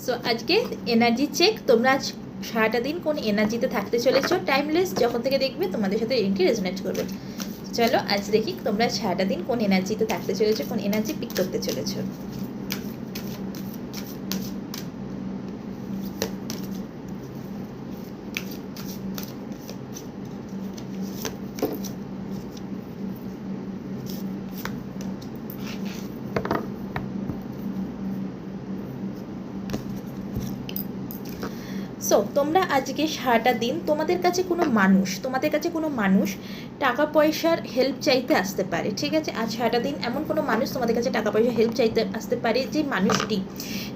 So আজকে energy check, তোমরা আজ সারাটা দিন কোন এনার্জিতে থাকতে চলেছো। টাইমলেস যখন থেকে দেখবে তোমাদের সাথে রিডিংটি রেজোনেট করবে। চলো আজ দেখি তোমরা সারাটা দিন কোন এনার্জিতে থাকতে চলেছো, কোন এনার্জি পিক করতে চলেছো। সো তোমরা আজকে সারাটা দিন তোমাদের কাছে কোনো মানুষ টাকা পয়সার হেল্প চাইতে আসতে পারে। ঠিক আছে, আজ সারাটা দিন এমন কোনো মানুষ তোমাদের কাছে টাকা পয়সা হেল্প চাইতে আসতে পারে,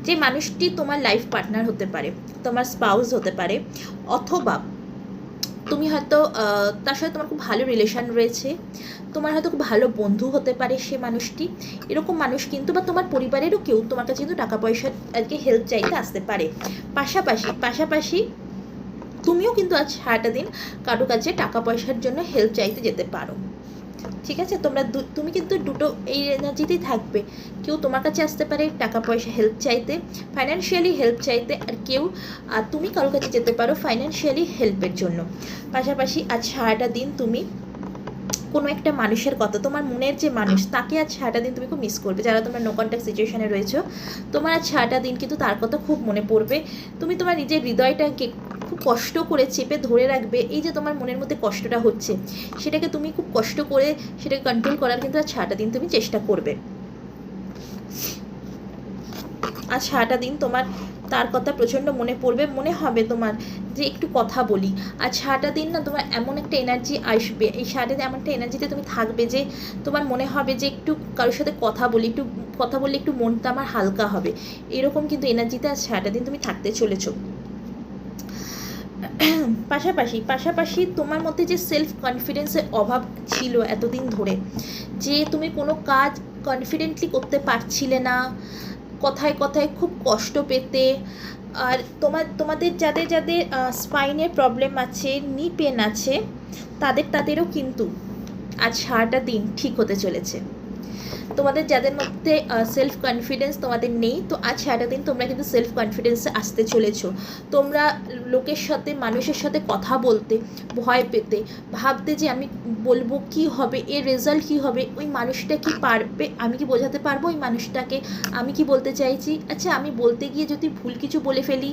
যে মানুষটি তোমার লাইফ পার্টনার হতে পারে, তোমার স্পাউস হতে পারে, অথবা তুমি হয়তো তার সাথে তোমার খুব ভালো রিলেশন রয়েছে, তোমার হয়তো খুব ভালো বন্ধু হতে পারে সে মানুষটি। এরকম মানুষ কিন্তু, বা তোমার পরিবারেরও কেউ তোমার কাছে কিন্তু টাকা পয়সার আজকে হেল্প চাইতে আসতে পারে। পাশাপাশি তুমিও কিন্তু আজ সারাটা দিন কারো কাছে টাকা পয়সার জন্য হেল্প চাইতে যেতে পারো। ঠিক আছে, তুমি কিন্তু দুটো এই এনার্জিতেই থাকবে। কেউ তোমার কাছে আসতে পারে টাকা পয়সা হেল্প চাইতে, ফাইন্যান্সিয়ালি হেল্প চাইতে, আর তুমি কারোর কাছে যেতে পারো ফাইন্যান্সিয়ালি হেল্পের জন্য। পাশাপাশি আজ সারাটা দিন তুমি কোনো একটা মানুষের কথা, তোমার মনের যে মানুষ, তাকে আজ সারাটা দিন তুমি খুব মিস করবে। যারা তোমরা নো কন্ট্যাক্ট সিচুয়েশনে রয়েছো, তোমার আজ সারাটা দিন কিন্তু তার কথা খুব মনে পড়বে। তুমি তোমার নিজের হৃদয়টাকে খুব কষ্ট করে চেপে ধরে রাখবে। এই যে তোমার মনের মধ্যে কষ্টটা হচ্ছে, সেটাকে তুমি খুব কষ্ট করে সেটাকে কন্ট্রোল করার কিন্তু আজ সারাটা দিন তুমি চেষ্টা করবে। আজ সারাটা দিন তোমার তার কথা প্রচণ্ড মনে পড়বে, মনে হবে তোমার যে একটু কথা বলি। আজ সারাটা দিন না তোমার এমন একটা এনার্জি আসবে, এই সারাটা দিন এমন একটা এনার্জিতে তুমি থাকবে যে তোমার মনে হবে যে একটু কারোর সাথে কথা বলি, একটু কথা বললে একটু মনটা আমার হালকা হবে। এরকম কিন্তু এনার্জিতে আজ সারাটা দিন তুমি থাকতে চলেছো। পাশাপাশি তোমার মধ্যে যে সেলফ কনফিডেন্সের অভাব ছিল এতদিন ধরে, যে তুমি কোনো কাজ কনফিডেন্টলি করতে পারছিলে না, কথায় কথায় খুব কষ্ট পেতে, আর তোমাদের যাদের স্পাইনের প্রবলেম আছে, নি পেন আছে, তাদেরও কিন্তু আজ সারাটা দিন ঠিক হতে চলেছে। তোমাদের যাদের মধ্যে সেলফ কনফিডেন্স তোমাদের নেই, তো আজ সারাটা দিন তোমরা কিন্তু সেলফ কনফিডেন্সে আসতে চলেছো। তোমরা লোকের সাথে, মানুষের সাথে কথা বলতে ভয় পেতে, ভাবতে যে আমি বলবো কি হবে, এর রেজাল্ট কী হবে, ওই মানুষটা কি পারবে, আমি কি বোঝাতে পারবো ওই মানুষটাকে আমি কি বলতে চাইছি। আচ্ছা, আমি বলতে গিয়ে যদি ভুল কিছু বলে ফেলি,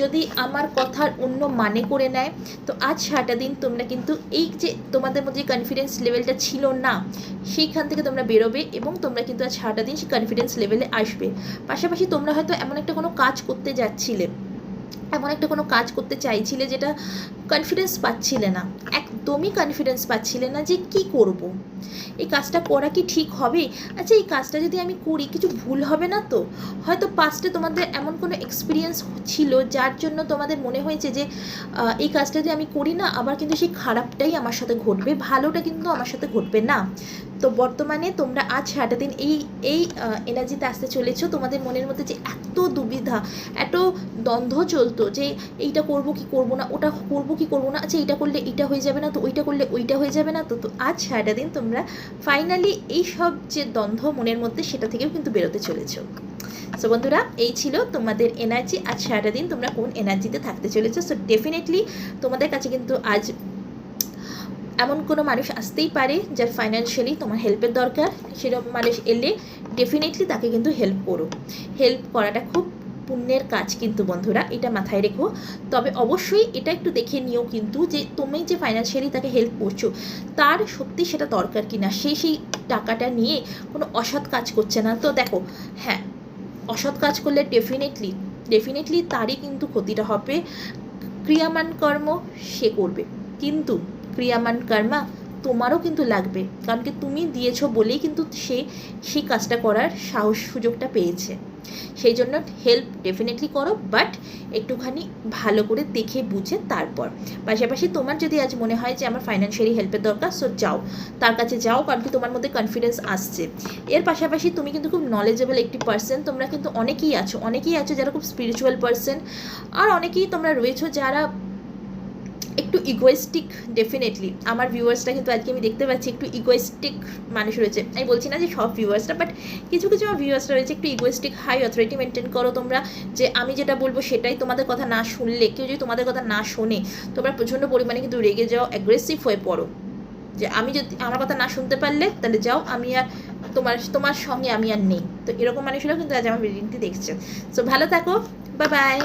যদি আমার কথার অন্য মানে করে নেয়, তো আজ সারাটা দিন তোমরা কিন্তু এই যে তোমাদের মধ্যে কনফিডেন্স লেভেলটা ছিল না, সেইখান থেকে তোমরা বেরোবে এবং তোমরা কিন্তু আজ সারাটা দিন সেই কনফিডেন্স লেভেলে আসবে। পাশাপাশি তোমরা হয়তো এমন একটা কোনো কাজ করতে যাচ্ছিলে, এমন একটা কোনো কাজ করতে চাইছিলে যেটা কনফিডেন্স পাচ্ছিলে না, একদমই কনফিডেন্স পাচ্ছিলে না যে কি করব, এই কাজটা করা কি ঠিক হবে, আচ্ছা এই কাজটা যদি আমি করি কিছু ভুল হবে না তো। হয়তো পাস্টে তোমাদের এমন কোনো এক্সপিরিয়েন্স ছিল যার জন্য তোমাদের মনে হয়েছে যে এই কাজটা যদি আমি করি না, আবার কিন্তু সেই খারাপটাই আমার সাথে ঘটবে, ভালোটা কিন্তু আমার সাথে ঘটবে না। তো বর্তমানে তোমরা আজ সারাটা দিন এই এনার্জিতে আসতে চলেছো। তোমাদের মনের মধ্যে যে এত দুবিধা, এত দ্বন্দ্ব চলতো যে এইটা করবো কি করবো না, ওটা করবো কি করবো না, আচ্ছা এইটা করলে এইটা হয়ে যাবে না তো, ওইটা করলে ওইটা হয়ে যাবে না তো। তো আজ সারাটা দিন তোমরা ফাইনালি এই সব যে দ্বন্দ্ব মনের মধ্যে, সেটা থেকেও কিন্তু বেরোতে চলেছো। সো বন্ধুরা, এই ছিল তোমাদের এনার্জি। আজ সারাটা দিন তোমরা কোন এনার্জিতে থাকতে চলেছো। সো ডেফিনেটলি তোমাদের কাছে কিন্তু আজ এমন কোনো মানুষ আসতেই পারে যার ফাইন্যান্সিয়ালি তোমার হেল্পের দরকার। সেরকম মানুষ এলে ডেফিনেটলি তাকে কিন্তু হেল্প করো। হেল্প করাটা খুব পুণ্যের কাজ কিন্তু বন্ধুরা, এটা মাথায় রেখো। তবে অবশ্যই এটা একটু দেখে নিও কিন্তু, যে তুমি যে ফাইন্যান্সিয়ালি তাকে হেল্প করছো, তার সত্যি সেটা দরকার কি না, সেই টাকাটা নিয়ে কোনো অসৎ কাজ করছে না তো। দেখো, হ্যাঁ, অসৎ কাজ করলে ডেফিনেটলি তারই কিন্তু ক্ষতিটা হবে। ক্রিয়ামান কর্ম সে করবে, কিন্তু ক্রিয়ামান কর্মা তোমারও কিন্তু লাগবে, কারণ কি তুমি দিয়েছো বলেই কিন্তু সে সেই কাজটা করার সাহস সুযোগটা পেয়েছে। সেই জন্য হেল্প ডেফিনেটলি করো, বাট একটুখানি ভালো করে দেখে বুঝে তারপর। পাশাপাশি তোমার যদি আজ মনে হয় যে আমার ফাইন্যান্সিয়ালি হেল্পের দরকার, সো যাও, তার কাছে যাও, কারণ কি তোমার মধ্যে কনফিডেন্স আসছে। এর পাশাপাশি তুমি কিন্তু খুব নলেজেবল একটি পার্সন। তোমরা কিন্তু অনেকেই আছো যারা খুব স্পিরিচুয়াল পার্সন, আর অনেকেই তোমরা রয়েছো যারা একটু ইগোয়েস্টিক, ডেফিনেটলি আমার ভিউয়ার্সরা কিন্তু আজকে আমি দেখতে পাচ্ছি একটু ইগোয়েস্টিক মানুষ রয়েছে। আমি বলছি না যে সব ভিউয়ার্সরা, বাট কিছু কিছু আমার ভিউয়ার্সরা রয়েছে একটু ইগোয়েস্টিক। হাই অথরিটি মেনটেন করো তোমরা, যে আমি যেটা বলবো সেটাই, তোমাদের কথা না শুনলে, কেউ যদি তোমাদের কথা না শোনে তোমরা প্রচণ্ড পরিমাণে কিন্তু রেগে যাও, অ্যাগ্রেসিভ হয়ে পড়ো, যে আমি যদি আমার কথা না শুনতে পারলে তাহলে যাও, আমি আর তোমার সঙ্গে আমি আর নেই। তো এরকম মানুষরাও কিন্তু আজ আমার রিডিংটি দেখছে। সো ভালো থাকো, বাই বাই।